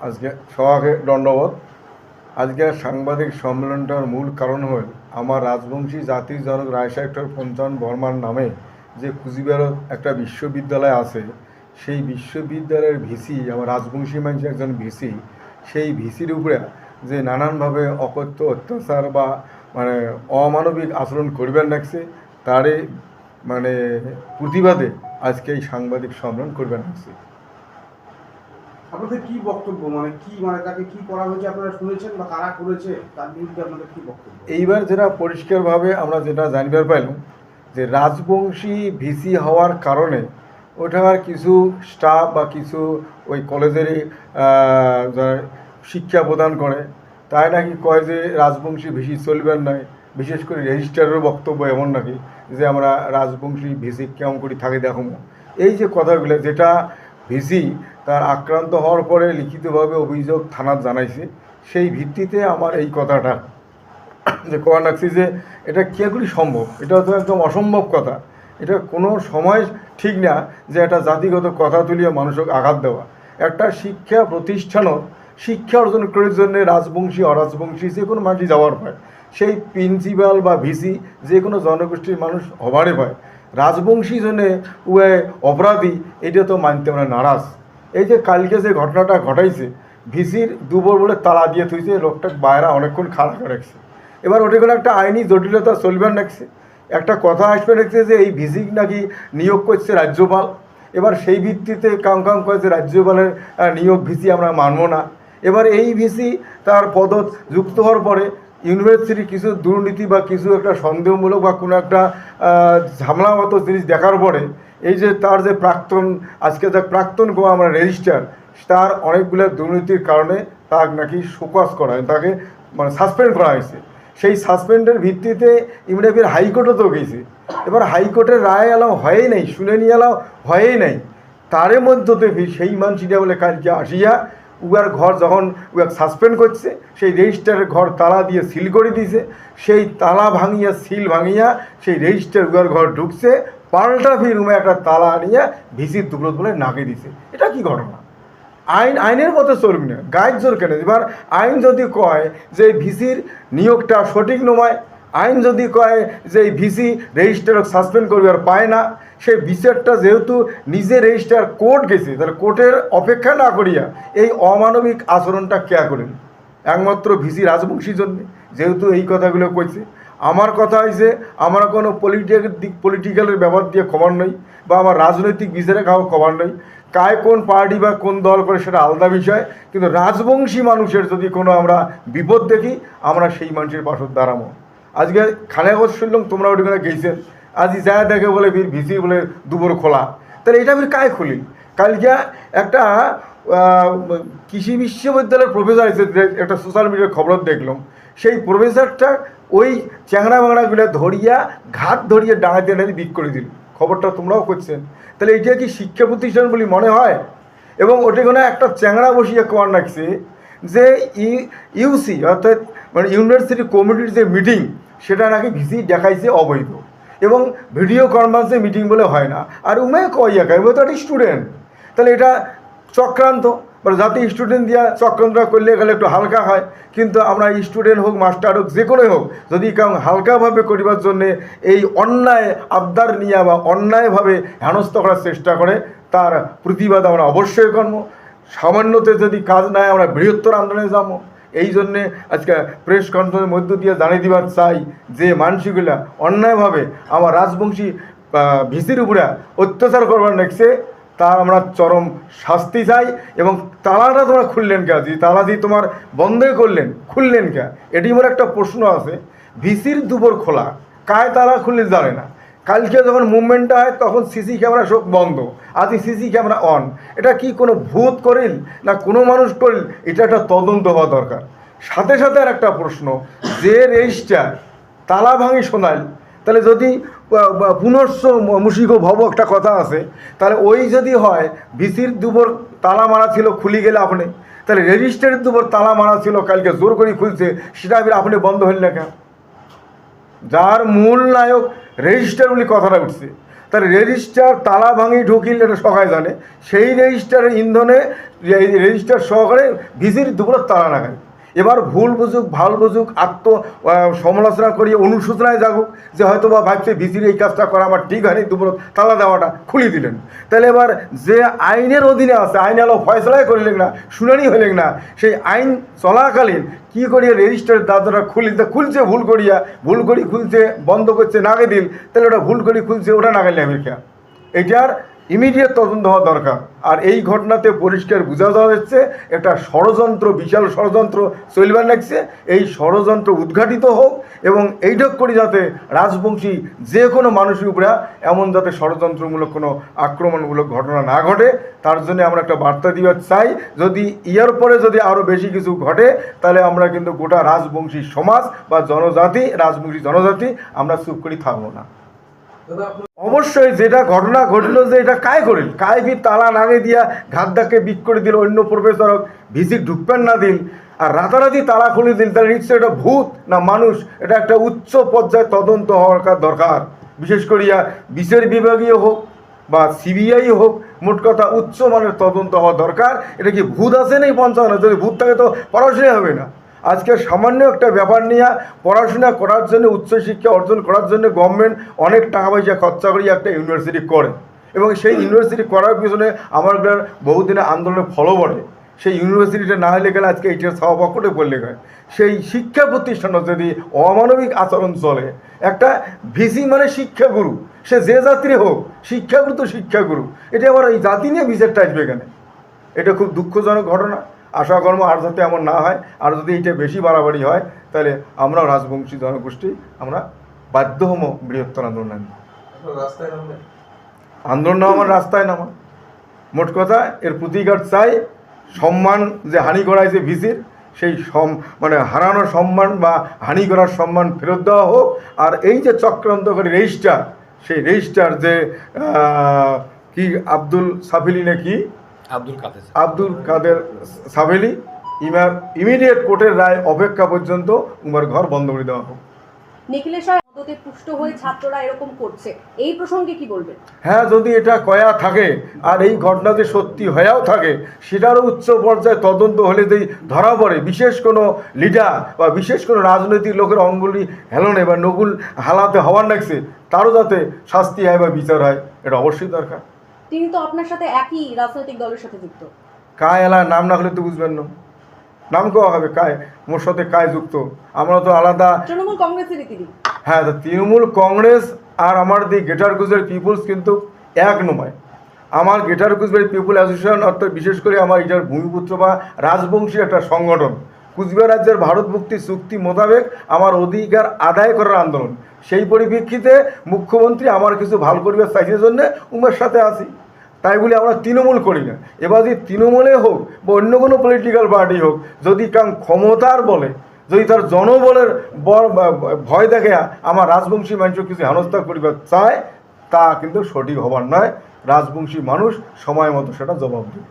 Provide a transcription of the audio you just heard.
আজকে সবাইকে দণ্ডবোধ। আজকে সাংবাদিক সম্মেলনটার মূল কারণ হল আমার রাজবংশী জাতির জনক রায়সাহেব পঞ্চান বর্মার নামে যে কুচবিহারত একটা বিশ্ববিদ্যালয় আছে, সেই বিশ্ববিদ্যালয়ের ভিসি আমার রাজবংশী মানুষ একজন ভিসি, সেই ভিসির উপরে যে নানানভাবে অকথ্য অত্যাচার বা মানে অমানবিক আচরণ করবেন লাগছে, তারে মানে প্রতিবাদে আজকে এই সাংবাদিক সম্মেলন করবেন লাগছে। আপনাদের কি বক্তব্য, তাকে কি করা হয়েছে আপনারা শুনেছেন বা কারা করেছে তার বিরুদ্ধে আপনাদের কি বক্তব্য? এইবার যেটা পরিষ্কারভাবে আমরা যেটা জানবার পাইলাম যে রাজবংশী ভিসি হওয়ার কারণে ওঠার কিছু স্টাফ বা কিছু ওই কলেজেরই শিক্ষা প্রদান করে, তাই নাকি কয় যে রাজবংশী ভিসি চলবেন নাই। বিশেষ করে রেজিস্ট্রারের বক্তব্য এমন নাকি যে আমরা রাজবংশী ভিসি কেমন করে থাকে দেখো। এই যে কথাগুলো, যেটা ভিসি তার আক্রান্ত হওয়ার পরে লিখিতভাবে অভিযোগ থানার জানাইছে, সেই ভিত্তিতে আমার এই কথাটা যে কোয়া রাখছি যে এটা কে করে সম্ভব। এটা তো একদম অসম্ভব কথা। এটা কোনো সময় ঠিক না যে একটা জাতিগত কথা তুলিয়ে মানুষকে আঘাত দেওয়া। একটা শিক্ষা প্রতিষ্ঠানও শিক্ষা অর্জন করার জন্য রাজবংশী অরাজবংশী যে কোনো মানুষই যাওয়ার পায়, সেই প্রিন্সিপাল বা ভিসি যে কোনো জনগোষ্ঠীর মানুষ হবারে পায়। রাজবংশী জন্যে উয়ে অপরাধী, এটা তো মানতে আমরা নারাজ। এই যে কালকে যে ঘটনাটা ঘটাইছে, ভিসির দুপুর বলে তালা দিয়ে থুইছে, লোকটা বাইরে অনেকক্ষণ খাড়া করে রাখছে। এবার ওটা কোনো একটা আইনি জটিলতা চলবেন রাখছে। একটা কথা আসবে রাখছে যে এই ভিসি নাকি নিয়োগ করছে রাজ্যপাল। এবার সেই ভিত্তিতে কাম করেছে রাজ্যপালের নিয়োগ ভিসি আমরা মানব না। এবার এই ভিসি তার পদত যুক্ত হওয়ার পরে ইউনিভার্সিটির কিছু দুর্নীতি বা কিছু একটা সন্দেহমূলক বা কোনো একটা ঝামেলা মতো জিনিস দেখার পরে এই যে তার যে প্রাক্তন আজকে যা প্রাক্তন আমরা রেজিস্ট্রার, তার অনেকগুলো দুর্নীতির কারণে তার নাকি শোকজ করা হয়, তাকে মানে সাসপেন্ড করা হয়েছে। সেই সাসপেন্ডের ভিত্তিতে ইমিডিয়েট হাইকোর্টও তো গেছে। এবার হাইকোর্টের রায় এলাও হয়েই নাই, শুনে নিয়ে এলাও হয়েই নাই। তারের মধ্যে সেই মানুষটা বলে কালকে আসিয়া উয়ার ঘর যখন উয়ার সাসপেন্ড করছে, সেই রেজিস্টারের ঘর তালা দিয়ে সিল করে দিয়েছে। সেই তালা ভাঙিয়া সিল ভাঙিয়া সেই রেজিস্টার উয়ার ঘর ঢুকছে, পাল্টা ফির রুমে একটা তালা আনিয়া ভিসির টুকরো বলে নাকে দিছে। এটা কি ঘটনা? আইনের মতো চলবি না, গায়ের জোর কেন? এবার আইন যদি কয় যে ভিসির নিয়োগটা সঠিক নয়, আইন যদি কয় যে এই ভিসি রেজিস্টারকে সাসপেন্ড করবে আর পায় না, সেই বিচারটা যেহেতু নিজে রেজিস্টার কোর্ট গেছে, তাহলে কোর্টের অপেক্ষা না করিয়া এই অমানবিক আচরণটা কেয়া করেন একমাত্র ভিসি রাজবংশীর জন্যে। যেহেতু এই কথাগুলো কইছে, আমার কথা হয়েছে আমার কোনো পলিটিক্যালের ব্যাপার দিয়ে খবর নেই, বা আমার রাজনৈতিক বিচারে কাউ খবর নেই। কায় কোন পার্টি বা কোন দল করে সেটা আলাদা বিষয়, কিন্তু রাজবংশী মানুষের যদি কোনো আমরা বিপদ দেখি, আমরা সেই মানুষের পাশে দাঁড়াবো। আজকে খানাগজ শুনলাম তোমরা ওইখানে গেছেন, আজ যা দেখে বলে ভিসি বলে দুপুর খোলা, তাহলে এটা আমি কায় খুলি? কালকে একটা কৃষি বিশ্ববিদ্যালয়ের প্রফেসর আছে, একটা সোশ্যাল মিডিয়ার খবর দেখলাম, সেই প্রফেসরটা ওই চ্যাংড়া বাংড়াগুলো ধরিয়া ঘাট ধরিয়ে ডাঙাতে এনে বিক করে দিল। খবরটা তোমরাও করছেন। তাহলে এটা কি শিক্ষা প্রতিষ্ঠান বলে মনে হয়? এবং ওটাখানে একটা চ্যাংড়া বসিয়ে কর রাখছে যে ইউসি অর্থাৎ মানে ইউনিভার্সিটি কমিটির যে মিটিং, সেটা নাকি ভিসি দেখাইছে অবৈধ, এবং ভিডিও কনফারেন্সে মিটিং বলে হয় না। আর উমে কইয়া খাই, তো একটা স্টুডেন্ট। তাহলে এটা চক্রান্ত, মানে যাতে স্টুডেন্ট দিয়া চক্রান্তটা করলে গেলে একটু হালকা হয়। কিন্তু আমরা স্টুডেন্ট হোক মাস্টার হোক যে কোনোই হোক, যদি কারণ হালকাভাবে করিবার জন্যে এই অন্যায় আবদার নিয়ে বা অন্যায়ভাবে হেনস্থ করার চেষ্টা করে, তার প্রতিবাদ আমরা অবশ্যই করবো। সামান্যতে যদি কাজ নাই, আমরা বৃহত্তর আন্দোলনে যাবো। এই জন্যে আজকে প্রেস কনফারেন্সের মধ্য দিয়ে জানিয়ে দিবার চাই যে মানুষগুলা অন্যায়ভাবে আমার রাজবংশী ভিসির উপরে অত্যাচার করবার নেছে, তার আমরা চরম শাস্তি চাই। এবং তালাটা তোমরা খুললেন কে? আজি তালা দিয়ে তোমার বন্ধই খুললেন কে? এটি আমার একটা প্রশ্ন আছে। ভিসির দুপুর খোলা, কায় তালা খুললে জানে না। কালকে যখন মুভমেন্টটা হয় তখন সিসি ক্যামেরা সব বন্ধ, আজ সিসি ক্যামেরা অন। এটা কি কোনো ভূত করিল না কোনো মানুষ করিল? এটা একটা তদন্ত হওয়া দরকার। সাথে সাথে আর একটা প্রশ্ন, যে রেজিস্টার তালা ভাঙি শোনাল, তাহলে যদি পুনশ্চ মুশিক ভব একটা কথা আছে, তাহলে ওই যদি হয় ভিসির দুপুর তালা মারা ছিল খুলি গেলে আপনি, তাহলে রেজিস্টারের দুপুর তালা মারা ছিল কালকে জোর করে খুলছে, সেটা আপনি বন্ধ হইল না কেন? যার মূল নায়ক রেজিস্টার বলে কথাটা উঠছে, তার রেজিস্টার তালা ভাঙি ঢুকিল, এটা সবাই জানে। সেই রেজিস্টারের ইন্ধনে এই রেজিস্টার সহকারে ভিসির দুপুরের তালা লাগায়। এবার ভুল বুঝুক ভাল বুঝুক সমালোচনা করিয়ে অনুশোচনায় যাগুক যে হয়তো বা ভাবছে ভিসির এই কাজটা করা আমার ঠিক হয়নি, দুপুর তালা দেওয়াটা খুলি দিলেন। তাহলে এবার যে আইনের অধীনে আছে, আইন আলো ফয়সলাই করিলেন না, শুনানি হইলেন না, সেই আইন চলাকালীন কী করিয়া রেজিস্টারের দাদারা খুলছে ভুল করি খুলছে, বন্ধ করছে নাগে দিল, তাহলে ওটা ভুল করি খুলছে, ওটা নাগাইলে আমেরিকা। এটার ইমিডিয়েট তদন্ত হওয়া দরকার। আর এই ঘটনাতে পরিষ্কার বোঝা যাচ্ছে একটা ষড়যন্ত্র, বিশাল ষড়যন্ত্র চলবার লাগছে। এই ষড়যন্ত্র উদ্ঘাটিত হোক এবং এইটক করে যাতে রাজবংশী যে কোনো মানুষের উপরে এমন যাতে ষড়যন্ত্রমূলক কোনো আক্রমণমূলক ঘটনা না ঘটে, তার জন্য আমরা একটা বার্তা দিবার চাই। যদি ইয়ার পরে যদি আরও বেশি কিছু ঘটে, তাহলে আমরা কিন্তু গোটা রাজবংশী সমাজ বা জনজাতি, রাজবংশী জনজাতি আমরা চুপ করে থাকবো না। অবশ্যই যেটা ঘটনা ঘটলো যে এটা কায় করিল, কায় ভি তালা নাগে দিয়া ঘাতদাকে বিক করে দিল, অন্য প্রফেসর ভিসি ঢুকবেন না দিল, আর রাতারাতি তালা খুলে দিল, তাহলে নিশ্চয় এটা ভূত না মানুষ, এটা একটা উচ্চ পর্যায়ে তদন্ত হওয়ার দরকার। বিশেষ করিয়া বিচার বিভাগীয় হোক বা সিবিআই হোক, মোট কথা উচ্চ মানের তদন্ত হওয়া দরকার। এটা কি ভূত আছে নাকি ৫৫? যদি ভূত থাকে তো পড়াশোনাই হবে না। আজকে সামান্য একটা ব্যাপার নিয়ে পড়াশোনা করার জন্য, উচ্চশিক্ষা অর্জন করার জন্য গভর্নমেন্ট অনেক টাকা পয়সা খরচা করিয়ে একটা ইউনিভার্সিটি করে, এবং সেই ইউনিভার্সিটি করার পিছনে আমার বহুদিনের আন্দোলনের ফলও বটে। সেই ইউনিভার্সিটিটা না হলে গেলে আজকে এইটার সভাপক্ষে পড়লে হয়। সেই শিক্ষা প্রতিষ্ঠানে যদি অমানবিক আচরণ চলে, একটা ভিসি মানে শিক্ষাগুরু, সে যে জাতির হোক, শিক্ষাগুরু তো শিক্ষাগুরু, এটা আবার এই জাতি নিয়ে বিচারটা আসবে এখানে। এটা খুব দুঃখজনক ঘটনা। আশা কর্ম আর যাতে এমন না হয়, আর যদি এটা বেশি বাড়াবাড়ি হয়, তাহলে আমরাও রাজবংশী জনগোষ্ঠী আমরা বাধ্য হবো বৃহত্তর আন্দোলন। আন্দোলন আমার রাস্তায় নামা, মোট কথা এর প্রতিকার চাই। সম্মান যে হানি করাইছে ভিসির, সেই মানে হারানো সম্মান বা হানি করার সম্মান ফেরত দেওয়া হোক। আর এই যে চক্রান্তকারী রেজিস্টার, সেই রেজিস্টার যে কি আব্দুল সাফিলি নাকি আব্দুল কাদের সাবেলি, ইমিডিয়েট কোর্টের রায় অপেক্ষা পর্যন্ত উমার ঘর বন্ধ করে দেওয়া হোক। নিখিলেশ মদতে পুষ্ট হয়ে ছাত্ররা এরকম করছে, এই প্রসঙ্গে কি বলবেন? হ্যাঁ, যদি এটা কয়া থাকে আর এই ঘটনা যে সত্যি হয়েও থাকে, সেটারও উচ্চ পর্যায়ে তদন্ত হলে যদি ধরা পড়ে বিশেষ কোনো লিডার বা বিশেষ কোনো রাজনৈতিক লোকের অঙ্গুলি হেলনে বা নকুল হালাতে হওয়ার লাগছে, তারও যাতে শাস্তি হয় বা বিচার হয়, এটা অবশ্যই দরকার। তিনি তো আপনার সাথে একই রাজনৈতিক দলের সাথে যুক্ত। কায় এলার নাম না হলে তো বুঝবেন না, নাম কেওয়া হবে কায়, মোর সাথে কায় যুক্ত, আমরা তো আলাদা। তৃণমূল কংগ্রেসেরই তিনি। হ্যাঁ, তৃণমূল কংগ্রেস আর আমার দি গ্রেটার কুচবিহার পিপুলস কিন্তু এক নয়। আমার গ্রেটার কুচবিহার পিপুল অ্যাসোসিয়েশন, অর্থাৎ বিশেষ করে আমার এটার ভূমিপুত্র বা রাজবংশী একটা সংগঠন। কুচবিহার রাজ্যের ভারত মুক্তি চুক্তি মোতাবেক আমার অধিকার আদায় করার আন্দোলন। সেই পরিপ্রেক্ষিতে মুখ্যমন্ত্রী আমার কিছু ভাল করিবার চাইছে জন্য উমের সাথে আছি, তাই বলে আমরা তৃণমূল করি না। এবার যদি তৃণমূলে হোক বা অন্য কোনো পলিটিক্যাল পার্টি হোক, যদি কারণ ক্ষমতার বলে, যদি তার জনবলের ভয় দেখে আমার রাজবংশী মানুষ কিছু হেনস্থা করিবার চায়, তা কিন্তু সঠিক হবার নয়। রাজবংশী মানুষ সময় মতো সেটা জবাব দেবে।